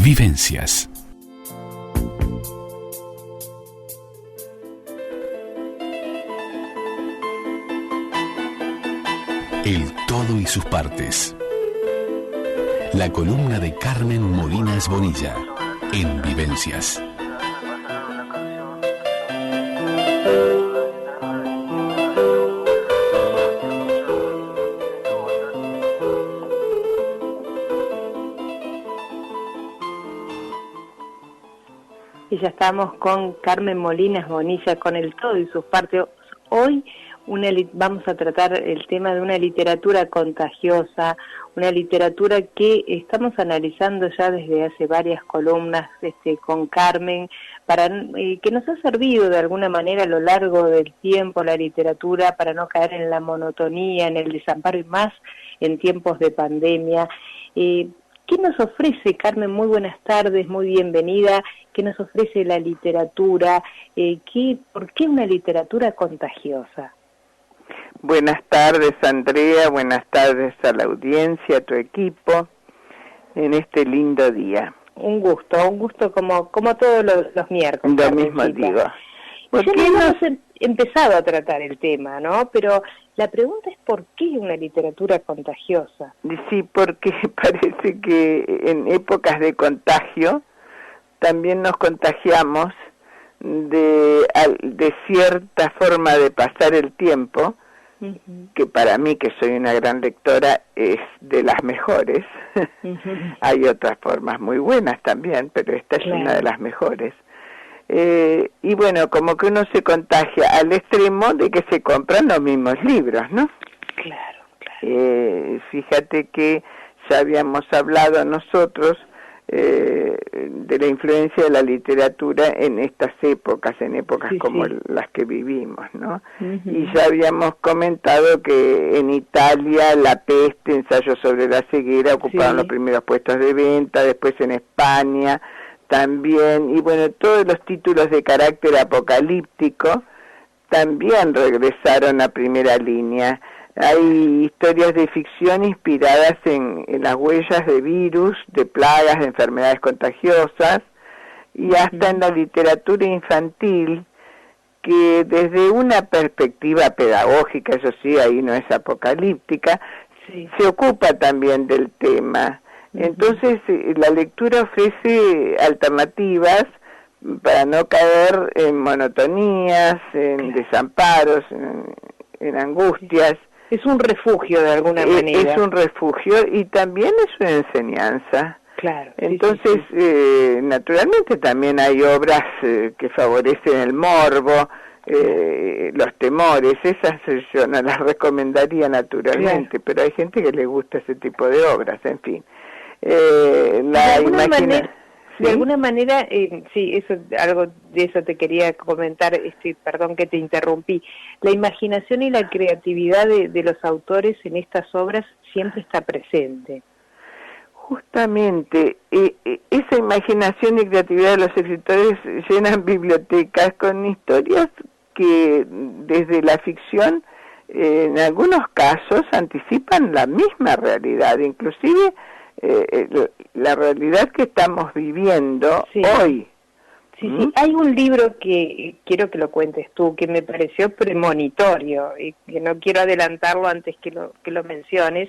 Vivencias. El todo y sus partes. La columna de Carmen Molinas Bonilla en Vivencias. Y ya estamos con Carmen Molinas Bonilla, con el todo y sus partes. Hoy vamos a tratar el tema de una literatura contagiosa, una literatura que estamos analizando ya desde hace varias columnas con Carmen, que nos ha servido de alguna manera a lo largo del tiempo la literatura para no caer en la monotonía, en el desamparo y más en tiempos de pandemia. ¿Qué nos ofrece, Carmen? Muy buenas tardes, muy bienvenida. ¿Qué nos ofrece la literatura? ¿Por qué una literatura contagiosa? Buenas tardes, Andrea, buenas tardes a la audiencia, a tu equipo, en este lindo día. Un gusto como todos los miércoles. Lo mismo digo. ¿Por qué no hemos empezado a tratar el tema, no? Pero la pregunta es ¿por qué una literatura contagiosa? Sí, porque parece que en épocas de contagio también nos contagiamos de cierta forma de pasar el tiempo, que para mí, que soy una gran lectora, es de las mejores. Hay otras formas muy buenas también, pero esta es una de las mejores. Y bueno, como que uno se contagia al extremo de que se compran los mismos libros, ¿no? Claro. Fíjate que ya habíamos hablado nosotros de la influencia de la literatura en estas épocas, como las que vivimos, ¿no? Y ya habíamos comentado que en Italia La Peste, ensayo sobre la ceguera, ocuparon los primeros puestos de venta, después en España también, y bueno, todos los títulos de carácter apocalíptico también regresaron a primera línea. Hay historias de ficción inspiradas en las huellas de virus, de plagas, de enfermedades contagiosas, y hasta en la literatura infantil, que desde una perspectiva pedagógica, eso sí, ahí no es apocalíptica, se ocupa también del tema. Entonces, la lectura ofrece alternativas para no caer en monotonías, en desamparos, en angustias. Es un refugio de alguna manera. Es un refugio y también es una enseñanza. Claro. Entonces, naturalmente también hay obras que favorecen el morbo, los temores. Esas yo no las recomendaría naturalmente, pero hay gente que le gusta ese tipo de obras, en fin. De alguna manera, algo de eso te quería comentar, perdón que te interrumpí. La imaginación y la creatividad de los autores en estas obras siempre está presente. Justamente, esa imaginación y creatividad de los escritores llenan bibliotecas con historias que desde la ficción, en algunos casos, anticipan la misma realidad, inclusive la realidad que estamos viviendo hoy. Hay un libro que quiero que lo cuentes tú, que me pareció premonitorio, y que no quiero adelantarlo antes que lo menciones,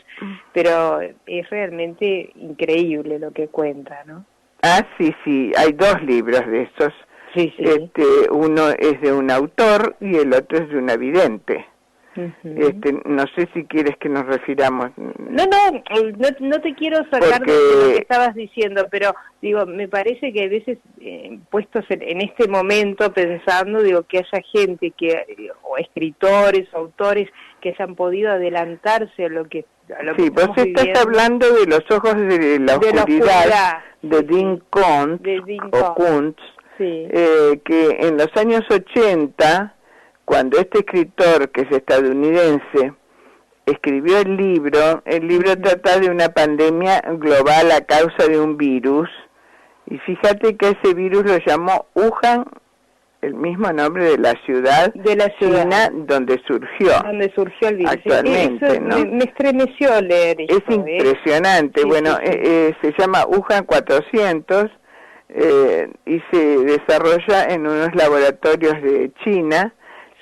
pero es realmente increíble lo que cuenta, ¿no? Sí, hay dos libros de esos. Uno es de un autor y el otro es de una vidente. No sé si quieres que nos refiramos. No te quiero sacar de lo que estabas diciendo, pero digo, me parece que a veces puestos en este momento pensando, que haya gente o escritores, autores que hayan podido adelantarse a lo que vos estás hablando de Los ojos de la oscuridad de Dean Koontz, que en los años 80, cuando este escritor, que es estadounidense, escribió el libro trata de una pandemia global a causa de un virus, y fíjate que ese virus lo llamó Wuhan el mismo nombre de la ciudad, china donde surgió. Donde surgió el virus. Actualmente, eso, ¿no? Me estremeció leer eso. Es impresionante. Sí, bueno, se llama Wuhan 400 y se desarrolla en unos laboratorios de China.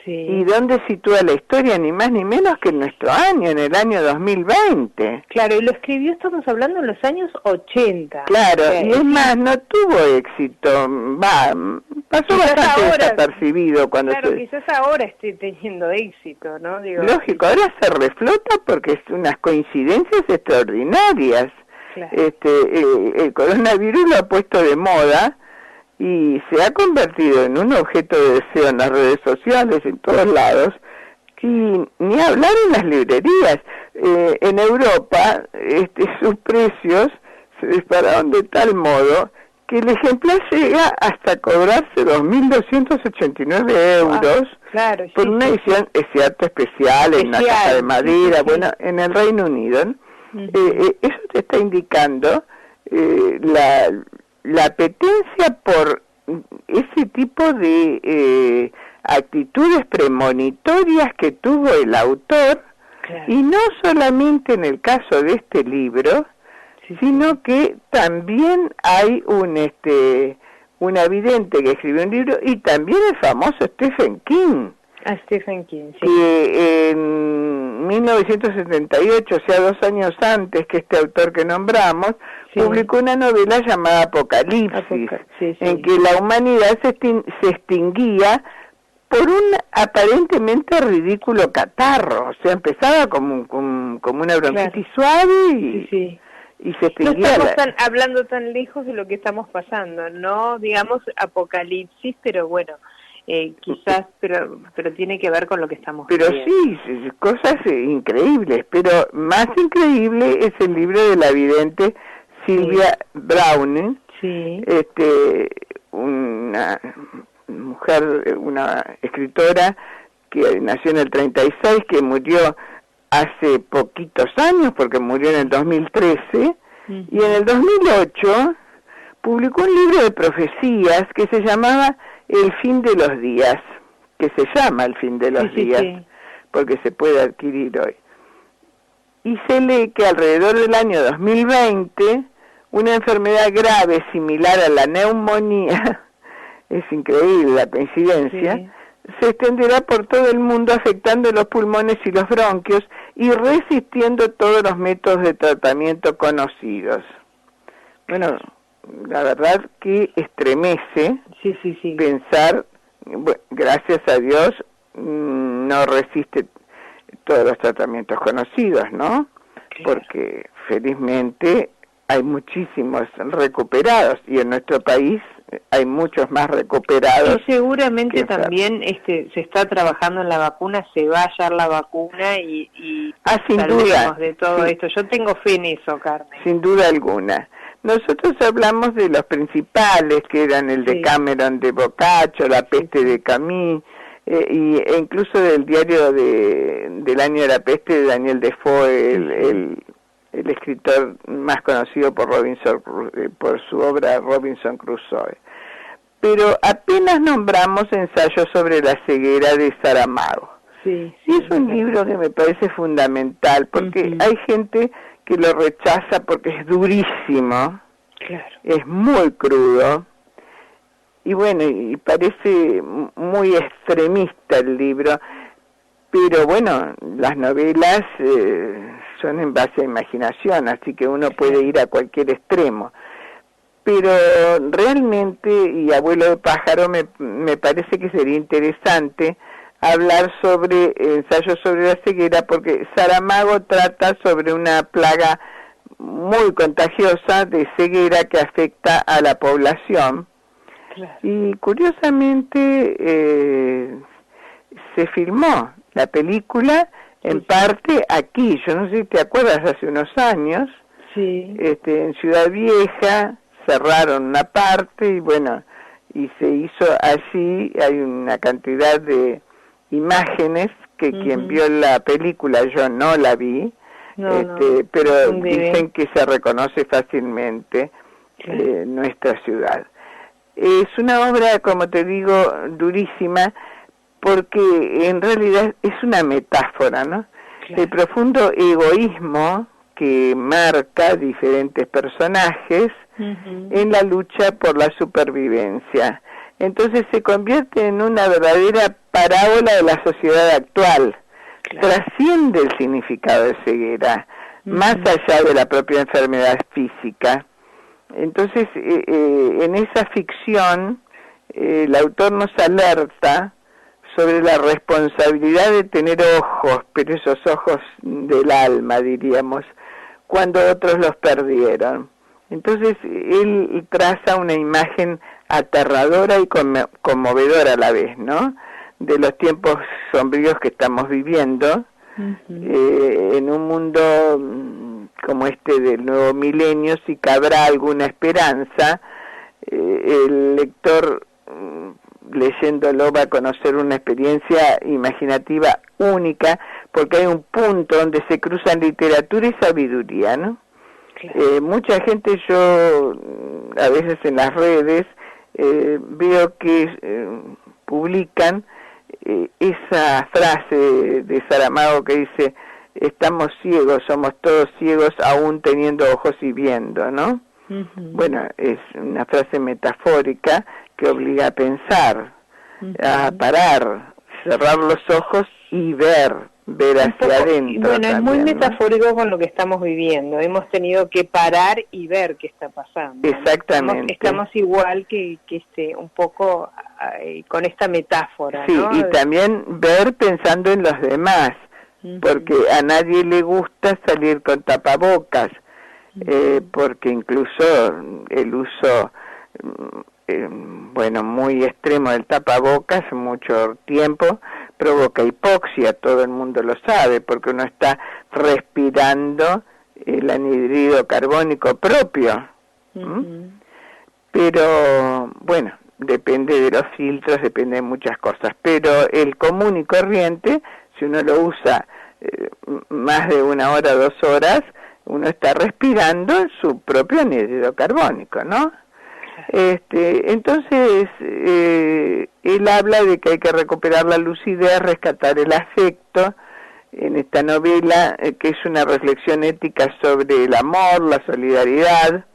Sí. ¿Y dónde sitúa la historia? Ni más ni menos que en nuestro año, en el año 2020. Claro, y lo escribió, estamos hablando, en los años 80. Claro, y es más, no tuvo éxito, pasó quizás bastante ahora, desapercibido cuando claro, quizás ahora esté teniendo éxito, ¿no? Digo, lógico, ahora se reflota porque es unas coincidencias extraordinarias. Claro. El coronavirus lo ha puesto de moda y se ha convertido en un objeto de deseo en las redes sociales, en todos lados, y ni hablar en las librerías. En Europa sus precios se dispararon de tal modo que el ejemplar llega hasta cobrarse 2.289 euros claro, por una edición, es cierto, especial, en una caja de madera, sí. Bueno, en el Reino Unido. Eso te está indicando la apetencia por ese tipo de actitudes premonitorias que tuvo el autor, claro. Y no solamente en el caso de este libro, sino que también hay una vidente que escribió un libro, y también el famoso Stephen King. Stephen King, sí. Que en 1978, o sea, 2 años antes que este autor que nombramos, publicó una novela llamada Apocalipsis, en que la humanidad se extinguía por un aparentemente ridículo catarro. O sea, empezaba como una bronquitis suave y se extinguía. No estamos hablando tan lejos de lo que estamos pasando, no digamos apocalipsis, pero bueno, quizás, pero tiene que ver con lo que estamos viendo. Sí, cosas increíbles, pero más increíble es el libro de la vidente Sylvia Browning, una mujer, una escritora que nació en el 36, que murió hace poquitos años, porque murió en el 2013, y en el 2008 publicó un libro de profecías que se llamaba El fin de los días, que se llama El fin de los días, porque se puede adquirir hoy. Y se lee que alrededor del año 2020, una enfermedad grave similar a la neumonía, es increíble la coincidencia, se extenderá por todo el mundo afectando los pulmones y los bronquios y resistiendo todos los métodos de tratamiento conocidos. Bueno, la verdad que estremece pensar, bueno, gracias a Dios no resiste todos los tratamientos conocidos, ¿no? Porque felizmente hay muchísimos recuperados y en nuestro país hay muchos más recuperados. Y seguramente también se está trabajando en la vacuna, se va a hallar la vacuna y sin duda de todo esto. Yo tengo fe en eso, Carmen. Sin duda alguna. Nosotros hablamos de los principales, que eran el de Cameron de Boccaccio, La peste de Camus, e incluso del diario del año de la peste de Daniel Defoe, el escritor más conocido por su obra Robinson Crusoe. Pero apenas nombramos Ensayo sobre la ceguera de Saramago. Y es un libro que me parece fundamental, porque hay gente que lo rechaza porque es durísimo, es muy crudo, y bueno, y parece muy extremista el libro, pero bueno, las novelas son en base a imaginación, así que uno puede ir a cualquier extremo. Pero realmente, y Abuelo de Pájaro, me parece que sería interesante hablar sobre Ensayo sobre la ceguera, porque Saramago trata sobre una plaga muy contagiosa de ceguera que afecta a la población. Y curiosamente se filmó la película en parte aquí, yo no sé si te acuerdas, hace unos años, en Ciudad Vieja cerraron una parte y bueno, y se hizo allí, hay una cantidad de imágenes que quien vio la película, yo no la vi, pero dicen que se reconoce fácilmente nuestra ciudad. Es una obra, como te digo, durísima, porque en realidad es una metáfora, ¿no? Claro. El profundo egoísmo que marca diferentes personajes en la lucha por la supervivencia. Entonces se convierte en una verdadera parábola de la sociedad actual. Claro. Trasciende el significado de ceguera, más allá de la propia enfermedad física. Entonces, en esa ficción, el autor nos alerta sobre la responsabilidad de tener ojos, pero esos ojos del alma, diríamos, cuando otros los perdieron. Entonces, él traza una imagen aterradora y conmovedora a la vez, ¿no? De los tiempos sombríos que estamos viviendo, en un mundo como este del nuevo milenio, si cabrá alguna esperanza, el lector leyéndolo va a conocer una experiencia imaginativa única, porque hay un punto donde se cruzan literatura y sabiduría, ¿no? Claro. Mucha gente, yo a veces en las redes veo que publican esa frase de Saramago que dice: estamos ciegos, somos todos ciegos aún teniendo ojos y viendo, ¿no? Bueno, es una frase metafórica que obliga a pensar, a parar, cerrar los ojos y ver hacia adentro. Bueno, también, es muy metafórico, ¿no? Con lo que estamos viviendo. Hemos tenido que parar y ver qué está pasando. Exactamente. Estamos igual que un poco con esta metáfora. Sí, ¿no? Y también ver pensando en los demás, porque a nadie le gusta salir con tapabocas, porque incluso el uso muy extremo del tapabocas mucho tiempo provoca hipoxia, todo el mundo lo sabe, porque uno está respirando el anhídrido carbónico propio. Pero bueno, depende de los filtros, depende de muchas cosas, pero el común y corriente, si uno lo usa más de 1 hora, 2 horas, uno está respirando su propio anhídrido carbónico, ¿no? Entonces, él habla de que hay que recuperar la lucidez, rescatar el afecto, en esta novela, que es una reflexión ética sobre el amor, la solidaridad,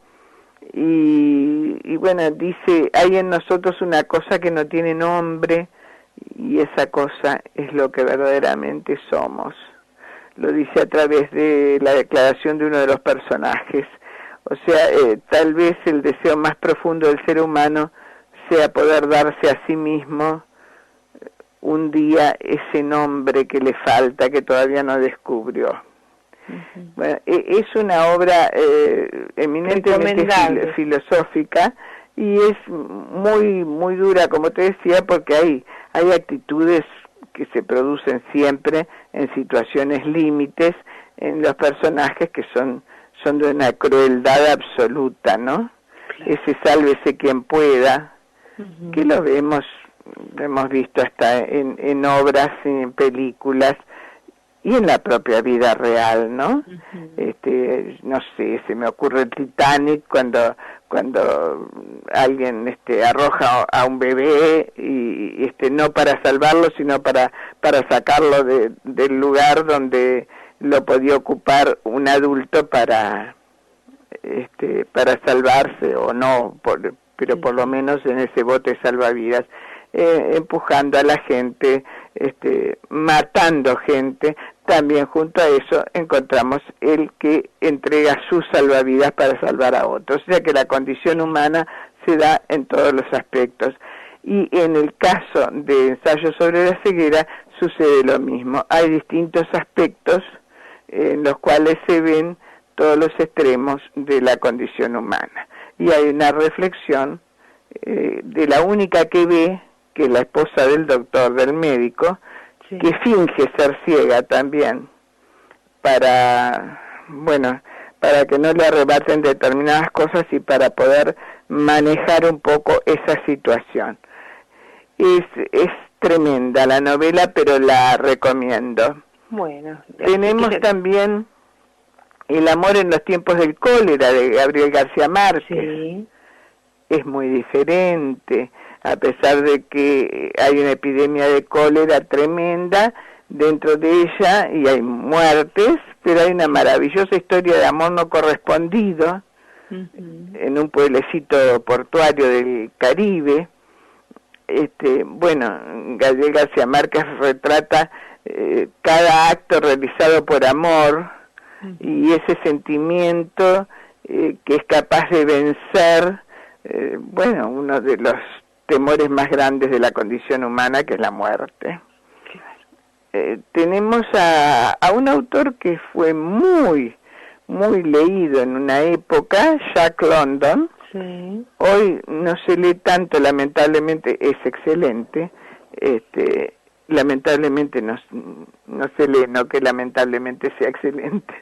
y bueno, dice, hay en nosotros una cosa que no tiene nombre, y esa cosa es lo que verdaderamente somos. Lo dice a través de la declaración de uno de los personajes. O sea, tal vez el deseo más profundo del ser humano sea poder darse a sí mismo un día ese nombre que le falta, que todavía no descubrió. Bueno, es una obra eminentemente filosófica y es muy muy dura, como te decía, porque hay actitudes que se producen siempre en situaciones límites en los personajes que son de una crueldad absoluta, ¿no? Claro. Ese sálvese quien pueda, que lo hemos visto hasta en obras, en películas y en la propia vida real, ¿no? No sé, se me ocurre el Titanic cuando alguien arroja a un bebé y no para salvarlo, sino para sacarlo del lugar donde lo podía ocupar un adulto para salvarse o no, pero por lo menos en ese bote salvavidas, empujando a la gente, matando gente. También junto a eso encontramos el que entrega sus salvavidas para salvar a otros, o sea que la condición humana se da en todos los aspectos. Y en el caso de Ensayo sobre la ceguera sucede lo mismo, hay distintos aspectos en los cuales se ven todos los extremos de la condición humana. Y hay una reflexión de la única que ve, que es la esposa del doctor, del médico, sí, que finge ser ciega también, para que no le arrebaten determinadas cosas y para poder manejar un poco esa situación. Es tremenda la novela, pero la recomiendo. Bueno, tenemos también El amor en los tiempos del cólera, de Gabriel García Márquez. Sí. es muy diferente, a pesar de que hay una epidemia de cólera tremenda dentro de ella y hay muertes, pero hay una maravillosa historia de amor no correspondido en un pueblecito portuario del Caribe. Bueno, Gabriel García Márquez retrata cada acto realizado por amor y ese sentimiento que es capaz de vencer, bueno, uno de los temores más grandes de la condición humana, que es la muerte. Tenemos a un autor que fue muy leído en una época, Jack London. Sí. Hoy no se lee tanto, lamentablemente. Es excelente. Lamentablemente no se lee, no que lamentablemente sea excelente.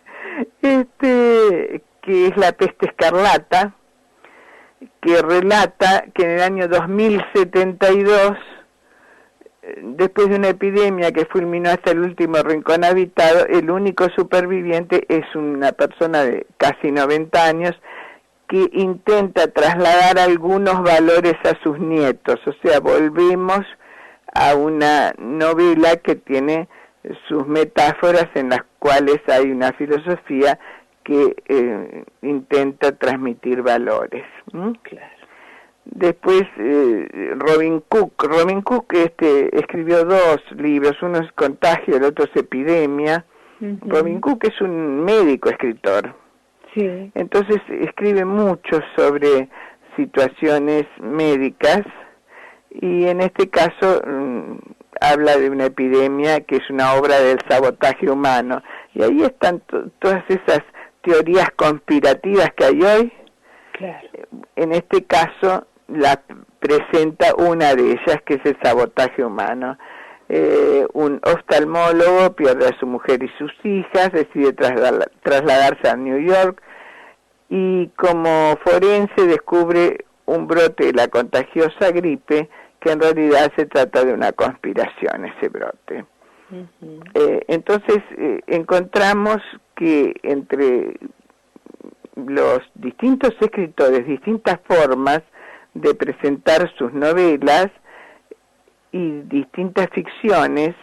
Que es La peste escarlata, que relata que en el año 2072, después de una epidemia que fulminó hasta el último rincón habitado, el único superviviente es una persona de casi 90 años que intenta trasladar algunos valores a sus nietos. O sea, volvemos a una novela que tiene sus metáforas en las cuales hay una filosofía que intenta transmitir valores. Claro. Después Robin Cook escribió 2 libros, uno es Contagio, el otro es Epidemia. Robin Cook es un médico escritor. Sí. Entonces escribe mucho sobre situaciones médicas y en este caso habla de una epidemia que es una obra del sabotaje humano. Y ahí están todas esas teorías conspirativas que hay hoy. Claro. En este caso la presenta una de ellas, que es el sabotaje humano. Un oftalmólogo pierde a su mujer y sus hijas, decide trasladarse a New York y como forense descubre un brote de la contagiosa gripe, que en realidad se trata de una conspiración, ese brote. Entonces encontramos que entre los distintos escritores, distintas formas de presentar sus novelas y distintas ficciones,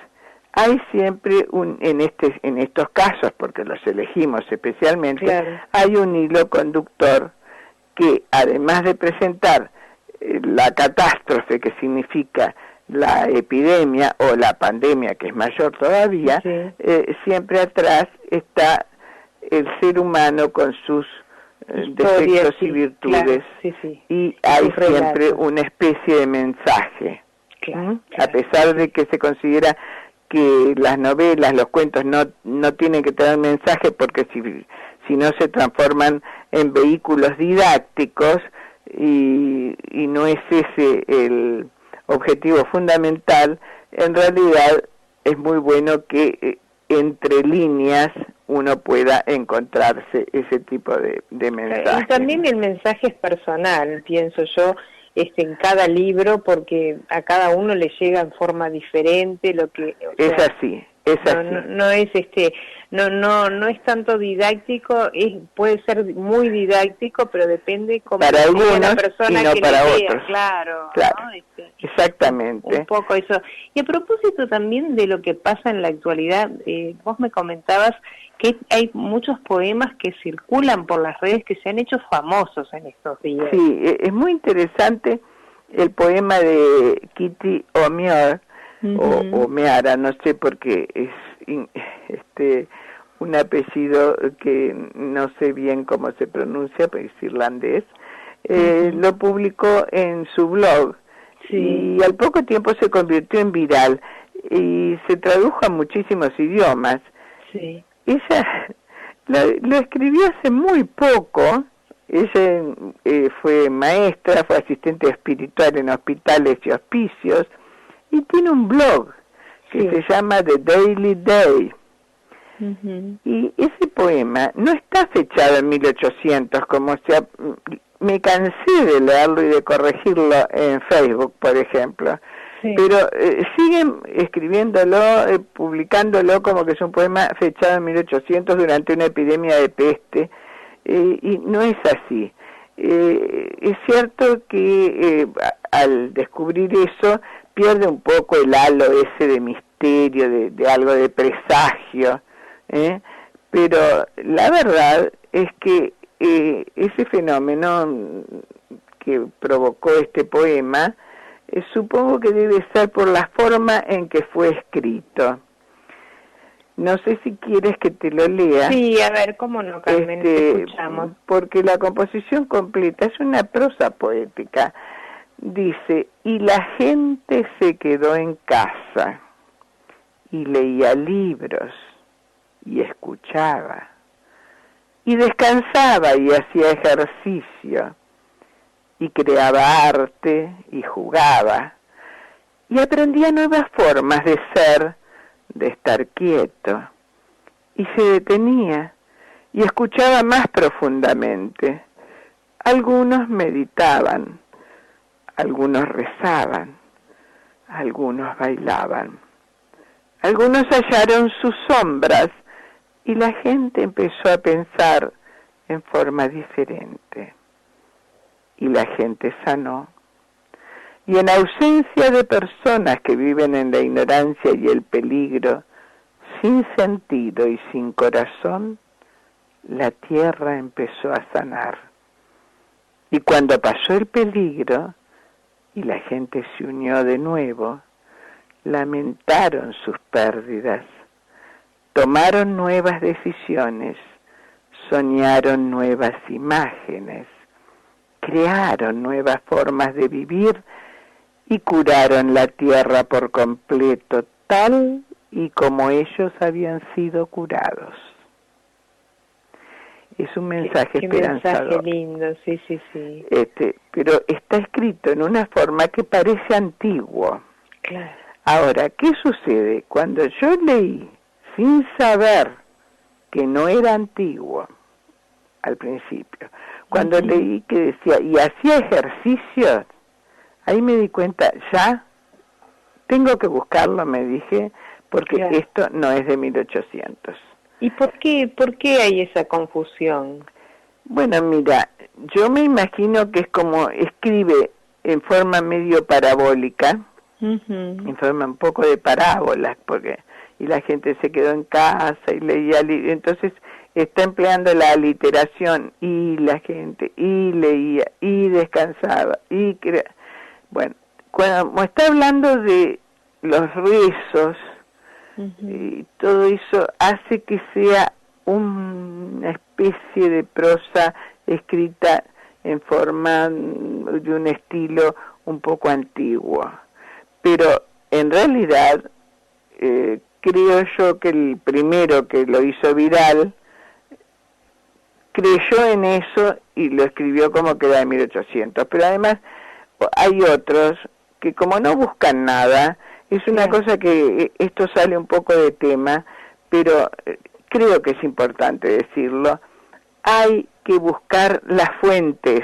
hay siempre en estos casos, porque los elegimos especialmente, claro, hay un hilo conductor que, además de presentar la catástrofe que significa la epidemia o la pandemia, que es mayor todavía, siempre atrás está el ser humano con sus defectos y virtudes, claro, y hay siempre una especie de mensaje. Claro. A pesar de que se considera que las novelas, los cuentos no tienen que tener mensaje, porque si no se transforman en vehículos didácticos y no es ese el objetivo fundamental, en realidad es muy bueno que entre líneas uno pueda encontrarse ese tipo de mensaje. Y también el mensaje es personal, pienso yo, en cada libro, porque a cada uno le llega en forma diferente lo que... Es así. No es tanto didáctico, puede ser muy didáctico, pero depende cómo para algunos la persona y no que para le otros. lea, claro. ¿No? Exactamente. Un poco eso. Y a propósito también de lo que pasa en la actualidad, vos me comentabas que hay muchos poemas que circulan por las redes que se han hecho famosos en estos días. Sí, es muy interesante el poema de Kitty O'Meara, o Meara, no sé, porque es un apellido que no sé bien cómo se pronuncia, pero es irlandés. Lo publicó en su blog, y al poco tiempo se convirtió en viral y se tradujo a muchísimos idiomas. Sí. Ella lo escribió hace muy poco. Ella fue maestra, fue asistente espiritual en hospitales y hospicios, y tiene un blog que se llama The Daily Day. Y ese poema no está fechado en 1800, como sea. Me cansé de leerlo y de corregirlo en Facebook, por ejemplo. Pero siguen escribiéndolo, publicándolo como que es un poema fechado en 1800 durante una epidemia de peste, y no es así. es cierto que al descubrir eso pierde un poco el halo ese de misterio, de algo de presagio, pero la verdad es que ese fenómeno que provocó este poema, supongo que debe ser por la forma en que fue escrito. No sé si quieres que te lo lea. Sí, a ver, cómo no, Carmen, te escuchamos. Porque la composición completa es una prosa poética. Dice, y la gente se quedó en casa, y leía libros, y escuchaba, y descansaba y hacía ejercicio, y creaba arte, y jugaba, y aprendía nuevas formas de ser, de estar quieto, y se detenía y escuchaba más profundamente. Algunos meditaban, algunos rezaban, algunos bailaban, algunos hallaron sus sombras y la gente empezó a pensar en forma diferente. Y la gente sanó. Y en ausencia de personas que viven en la ignorancia y el peligro, sin sentido y sin corazón, la tierra empezó a sanar. Y cuando pasó el peligro y la gente se unió de nuevo, lamentaron sus pérdidas, tomaron nuevas decisiones, soñaron nuevas imágenes, crearon nuevas formas de vivir y curaron la tierra por completo, tal y como ellos habían sido curados. Es un mensaje esperanzador. Mensaje lindo, sí, sí, sí. Pero está escrito en una forma que parece antiguo. Claro. Ahora, ¿qué sucede? Cuando yo leí, sin saber que no era antiguo, al principio, cuando leí que decía, y hacía ejercicios, ahí me di cuenta, ya tengo que buscarlo, me dije, porque claro, esto no es de 1800. ¿Y por qué hay esa confusión? Bueno, mira, yo me imagino que es como escribe en forma medio parabólica, en forma un poco de parábolas, y la gente se quedó en casa y leía, entonces está empleando la aliteración, y la gente, y leía, y descansaba, bueno, cuando está hablando de los rezos, y todo eso hace que sea una especie de prosa escrita en forma de un estilo un poco antiguo. Pero en realidad creo yo que el primero que lo hizo viral creyó en eso y lo escribió como que era de 1800. Pero además hay otros que como no buscan nada, es una cosa que esto sale un poco de tema, pero creo que es importante decirlo, hay que buscar las fuentes.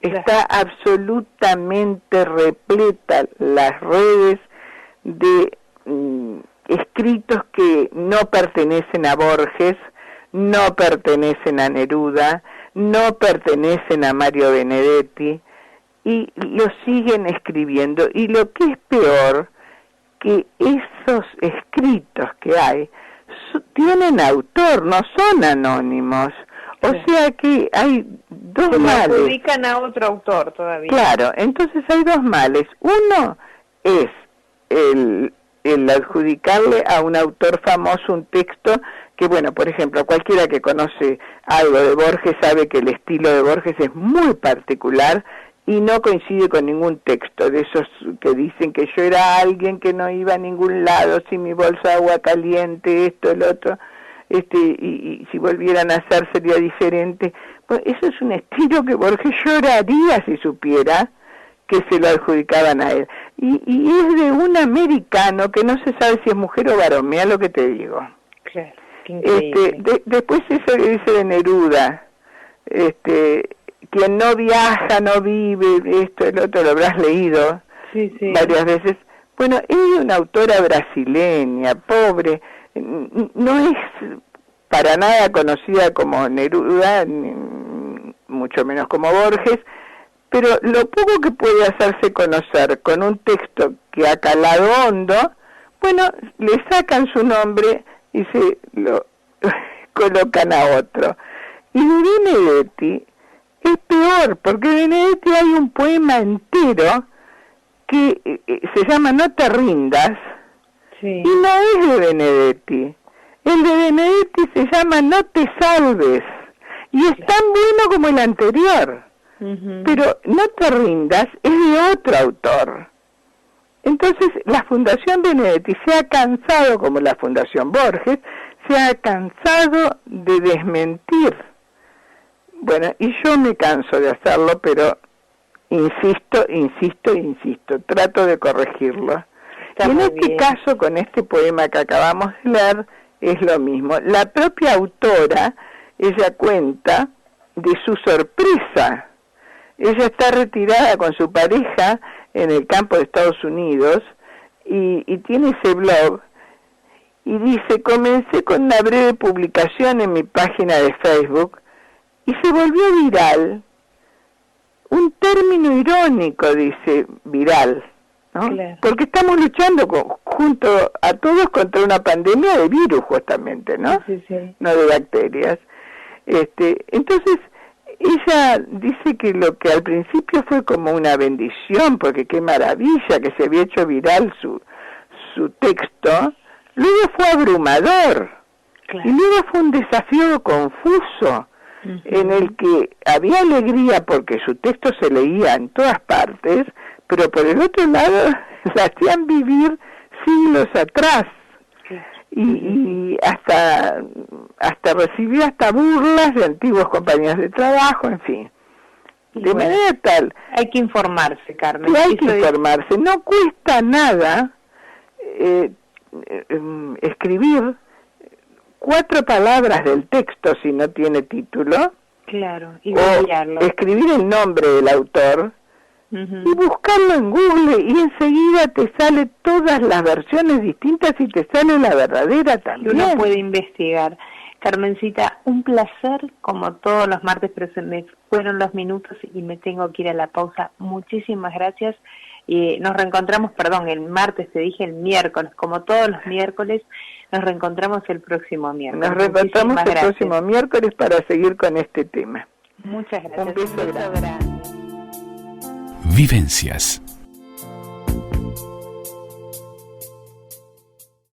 Está absolutamente repleta las redes de escritos que no pertenecen a Borges, no pertenecen a Neruda, no pertenecen a Mario Benedetti, y lo siguen escribiendo. Y lo que es peor, que esos escritos que hay tienen autor, no son anónimos. O sea que hay dos males. Se dedican a otro autor todavía. Claro, entonces hay dos males. Uno es el adjudicarle a un autor famoso un texto que, bueno, por ejemplo, cualquiera que conoce algo de Borges sabe que el estilo de Borges es muy particular y no coincide con ningún texto de esos que dicen que yo era alguien que no iba a ningún lado sin mi bolsa de agua caliente, esto, el otro, y si volvieran a hacer sería diferente. Pues eso es un estilo que Borges lloraría si supiera que se lo adjudicaban a él. Y es de un americano que no se sabe si es mujer o varón, mira lo que te digo. Claro, qué increíble. Después eso que dice de Neruda, quien no viaja, no vive, esto, el otro, lo habrás leído varias veces. Bueno, es una autora brasileña, pobre, no es para nada conocida como Neruda, mucho menos como Borges, pero lo poco que puede hacerse conocer con un texto que ha calado hondo, bueno, le sacan su nombre y se lo colocan a otro. Y de Benedetti es peor, porque de Benedetti hay un poema entero que se llama No te rindas, y no es de Benedetti. El de Benedetti se llama No te salves, y es tan bueno como el anterior. Pero No te rindas es de otro autor. Entonces la Fundación Benedetti se ha cansado, como la Fundación Borges, se ha cansado de desmentir. Bueno, y yo me canso de hacerlo, pero insisto, trato de corregirlo. Y en este caso, con este poema que acabamos de leer, es lo mismo. La propia autora, ella cuenta de su sorpresa. Ella está retirada con su pareja en el campo de Estados Unidos y tiene ese blog y dice: comencé con una breve publicación en mi página de Facebook y se volvió viral. Un término irónico, dice, viral, ¿no? Claro. Porque estamos luchando junto a todos contra una pandemia de virus, justamente, ¿no? Sí. No de bacterias. Entonces, ella dice que lo que al principio fue como una bendición, porque qué maravilla que se había hecho viral su texto, luego fue abrumador. Claro. Y luego fue un desafío confuso, en el que había alegría porque su texto se leía en todas partes, pero por el otro lado la hacían vivir siglos atrás. Y hasta recibió hasta burlas de antiguos compañeros de trabajo, en fin. De manera tal... Hay que informarse, Carmen. Hay que informarse. No cuesta nada escribir 4 palabras del texto si no tiene título. Claro, y o escribir el nombre del autor y buscarlo en Google y enseguida te sale todas las versiones distintas y te sale la verdadera también. Uno puede investigar. Carmencita, un placer como todos los martes, pero se me fueron los minutos y me tengo que ir a la pausa. Muchísimas gracias. Nos reencontramos, el martes, te dije el miércoles, como todos los miércoles, nos reencontramos el próximo miércoles. Nos reencontramos el próximo miércoles para seguir con este tema. Muchas gracias. Un beso grande. Vivencias.